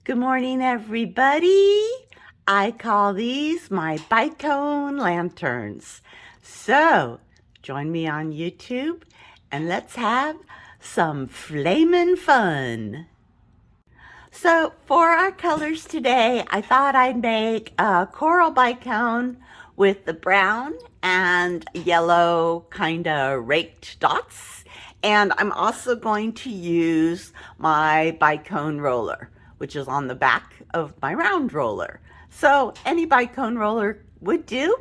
Good morning, everybody. I call these my Bicone lanterns. So, join me on YouTube and let's have some flamin' fun. So, for our colors today, I thought I'd make a coral Bicone with the brown and yellow kind of raked dots. And I'm also going to use my Bicone roller, which is on the back of my round roller. So any Bicone roller would do,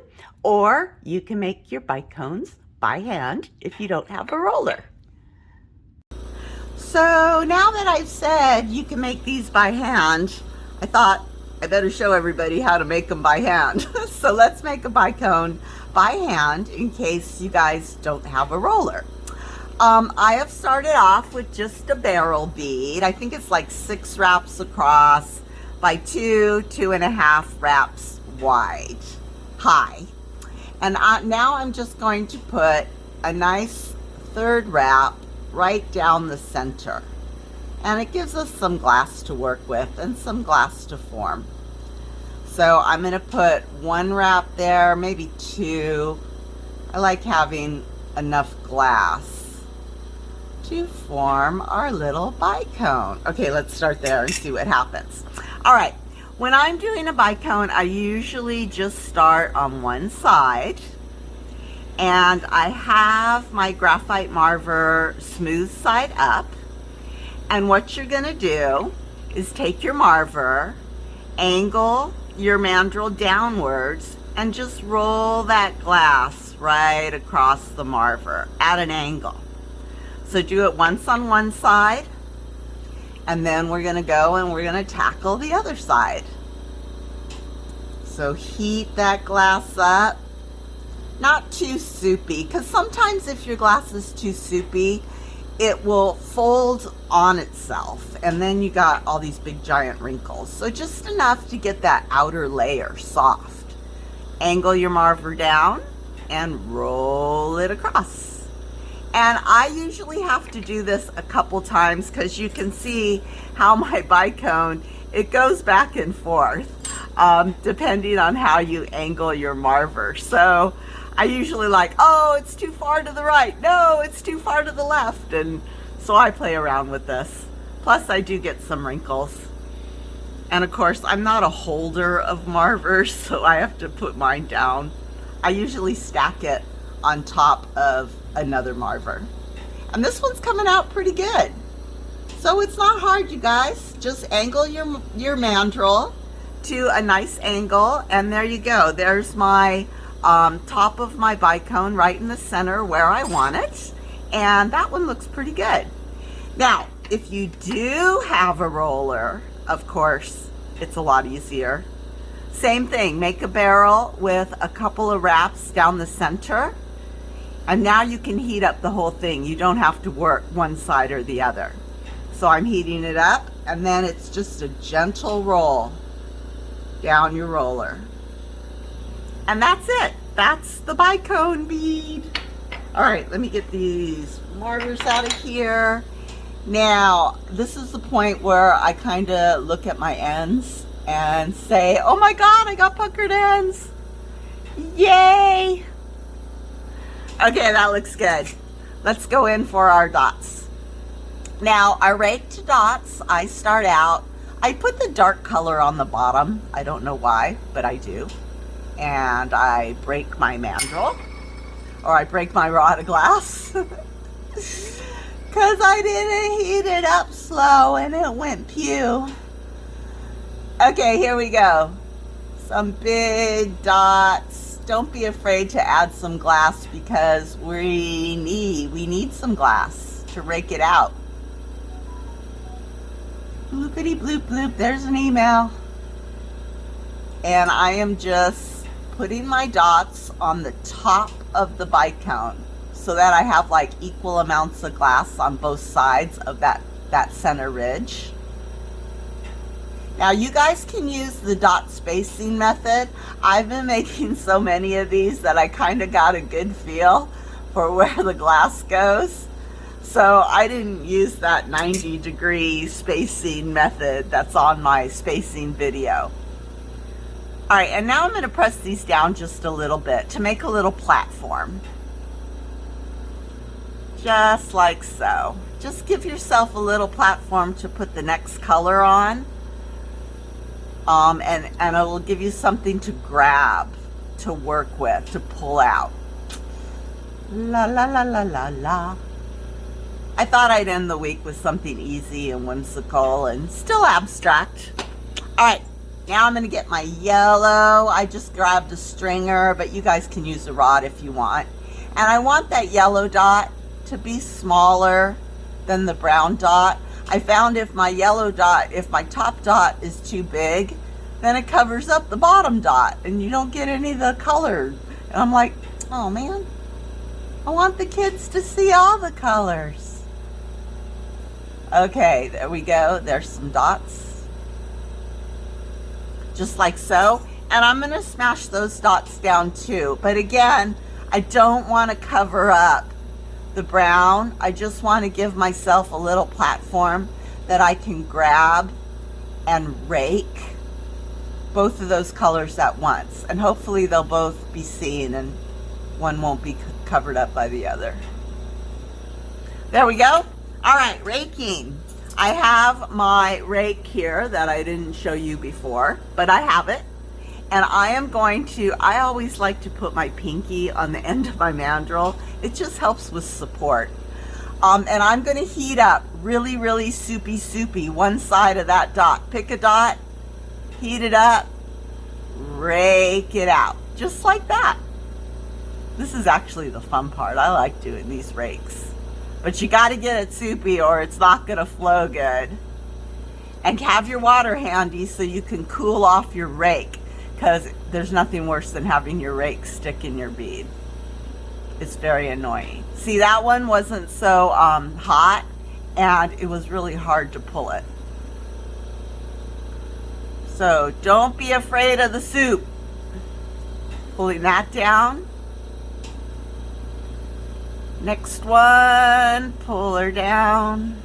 or you can make your Bicones by hand if you don't have a roller. So now that I've said you can make these by hand, I thought I better show everybody how to make them by hand. So let's make a Bicone by hand in case you guys don't have a roller. I have started off with just a barrel bead. I think it's like 6 wraps across by 2.5 wraps high. And now I'm just going to put a nice 3rd wrap right down the center. And it gives us some glass to work with and some glass to form. So I'm going to put 1 wrap there, maybe 2. I like having enough glass to form our little Bicone. Okay, let's start there and see what happens. All right, when I'm doing a Bicone, I usually just start on one side, and I have my graphite marver smooth side up. And what you're gonna do is take your marver, angle your mandrel downwards, and just roll that glass right across the marver at an angle. So do it once on one side, and then we're gonna go and we're gonna tackle the other side. So heat that glass up, not too soupy, because sometimes if your glass is too soupy, it will fold on itself, and then you got all these big giant wrinkles. So just enough to get that outer layer soft. Angle your marver down and roll it across. And I usually have to do this a couple times because you can see how my Bicone, it goes back and forth depending on how you angle your marver. So I usually like, oh, it's too far to the right. No, it's too far to the left. And so I play around with this. Plus I do get some wrinkles. And of course, I'm not a holder of marvers, so I have to put mine down. I usually stack it on top of another marver. And this one's coming out pretty good. So it's not hard, you guys. Just angle your mandrel to a nice angle, and there you go. There's my top of my Bicone right in the center where I want it. And that one looks pretty good. Now, if you do have a roller, of course, it's a lot easier. Same thing, make a barrel with a couple of wraps down the center. And now you can heat up the whole thing. You don't have to work one side or the other. So I'm heating it up, and then it's just a gentle roll down your roller. And that's it. That's the Bicone bead. All right, let me get these marvers out of here. Now, this is the point where I kind of look at my ends and say, oh my God, I got puckered ends. Yay. Okay, that looks good. Let's go in for our dots. Now, our raked dots, I start out, I put the dark color on the bottom. I don't know why, but I do. And I break my mandrel, or I break my rod of glass. Because I didn't heat it up slow and it went pew. Okay, here we go. Some big dots. Don't be afraid to add some glass because we need some glass to rake it out. Bloopity bloop bloop, there's an email. And I am just putting my dots on the top of the Bicone so that I have like equal amounts of glass on both sides of that center ridge. Now you guys can use the dot spacing method. I've been making so many of these that I kind of got a good feel for where the glass goes. So I didn't use that 90-degree spacing method that's on my spacing video. All right, and now I'm going to press these down just a little bit to make a little platform. Just like so. Just give yourself a little platform to put the next color on. And it'll give you something to grab, to work with, to pull out. La la la la la la. I thought I'd end the week with something easy and whimsical and still abstract. All right. Now I'm going to get my yellow. I just grabbed a stringer, but you guys can use a rod if you want. And I want that yellow dot to be smaller than the brown dot. I found if my yellow dot, if my top dot is too big, then it covers up the bottom dot and you don't get any of the color. And I'm like, oh man, I want the kids to see all the colors. Okay, there we go. There's some dots. Just like so. And I'm going to smash those dots down too. But again, I don't want to cover up the brown. I just want to give myself a little platform that I can grab and rake both of those colors at once. And hopefully they'll both be seen and one won't be covered up by the other. There we go. All right, raking. I have my rake here that I didn't show you before, but I have it. And I am going to, I always like to put my pinky on the end of my mandrel. It just helps with support. And I'm going to heat up really, really soupy one side of that dot. Pick a dot, heat it up, rake it out, just like that. This is actually the fun part. I like doing these rakes. But you got to get it soupy or it's not going to flow good. And have your water handy so you can cool off your rake, because there's nothing worse than having your rake stick in your bead. It's very annoying. See, that one wasn't so hot and it was really hard to pull it. So don't be afraid of the soup. Pulling that down. Next one, pull her down.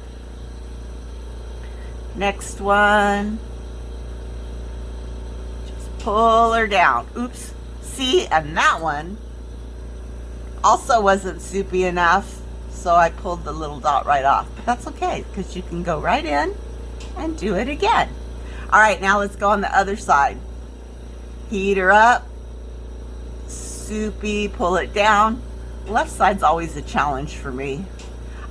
Next one, just pull her down. Oops. See, and that one also wasn't soupy enough, so I pulled the little dot right off. But that's okay, because you can go right in and do it again. All right, now let's go on the other side. Heat her up, soupy, pull it down. Left side's always a challenge for me.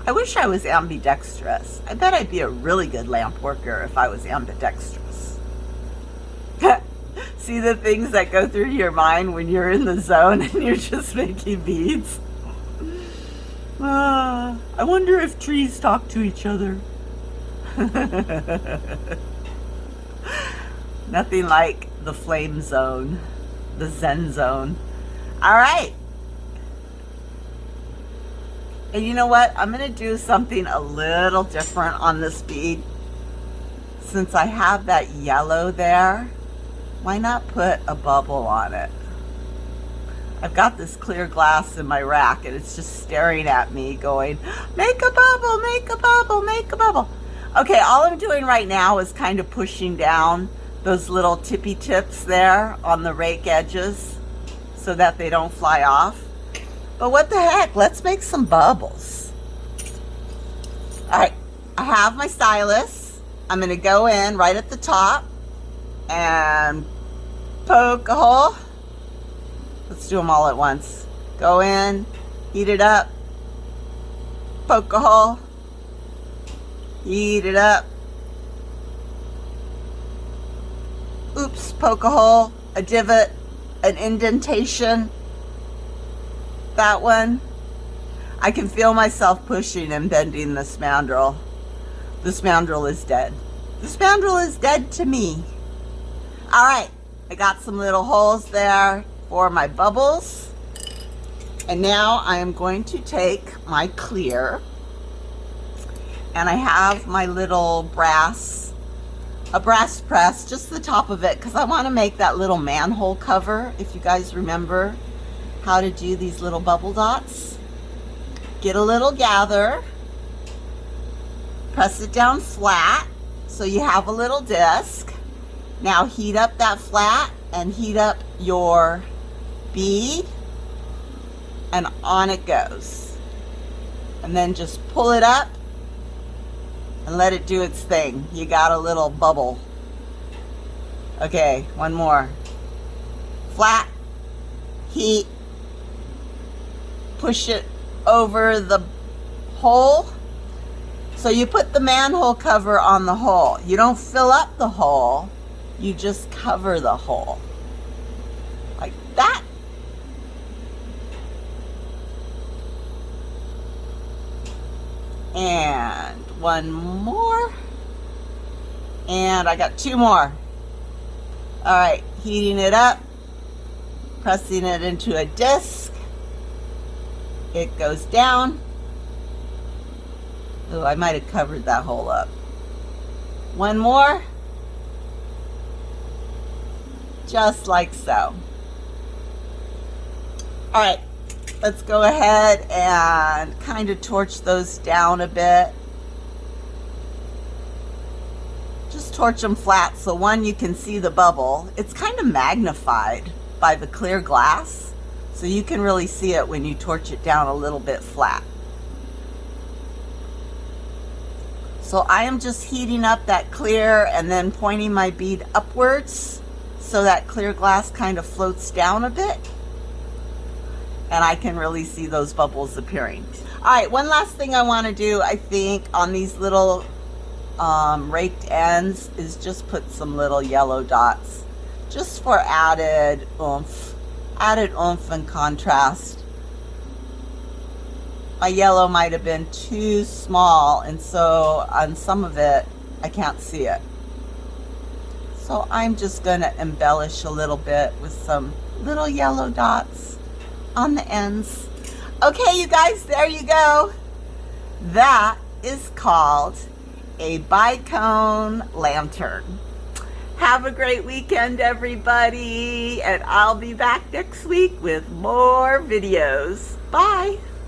I wish I was ambidextrous. I bet I'd be a really good lamp worker if I was ambidextrous. See the things that go through your mind when you're in the zone and you're just making beads? I wonder if trees talk to each other. Nothing like the flame zone, the Zen zone. All right. And you know what? I'm going to do something a little different on this bead. Since I have that yellow there, why not put a bubble on it? I've got this clear glass in my rack and it's just staring at me going, make a bubble, make a bubble, make a bubble. Okay, all I'm doing right now is kind of pushing down those little tippy tips there on the rake edges so that they don't fly off. But what the heck, let's make some bubbles. All right, I have my stylus. I'm gonna go in right at the top and poke a hole. Let's do them all at once. Go in, heat it up, poke a hole, heat it up. Oops, poke a hole, a divot, an indentation. That one. I can feel myself pushing and bending this mandrel. This mandrel is dead. This mandrel is dead to me. All right, I got some little holes there for my bubbles. And now I am going to take my clear, and I have my little a brass press, just the top of it, because I want to make that little manhole cover, if you guys remember how to do these little bubble dots. Get a little gather, Press it down flat so you have a little disc. Now heat up that flat and heat up your bead, and on it goes. And then just pull it up and let it do its thing. You got a little bubble. Okay, one more. Flat, heat, push it over the hole. So you put the manhole cover on the hole. You don't fill up the hole, you just cover the hole. Like that. And one more. And I got two more. All right, heating it up, pressing it into a disc. It goes down. Oh, I might have covered that hole up. One more. Just like so. All right, let's go ahead and kind of torch those down a bit. Just torch them flat so one, you can see the bubble. It's kind of magnified by the clear glass, so you can really see it when you torch it down a little bit flat. So I am just heating up that clear and then pointing my bead upwards so that clear glass kind of floats down a bit. And I can really see those bubbles appearing. All right, one last thing I want to do, I think, on these little raked ends is just put some little yellow dots just for added oomph and contrast. My yellow might have been too small, and so on some of it I can't see it. So I'm just going to embellish a little bit with some little yellow dots on the ends. Okay, you guys, there you go. That is called a Bicone lantern. Have a great weekend, everybody, and I'll be back next week with more videos. Bye.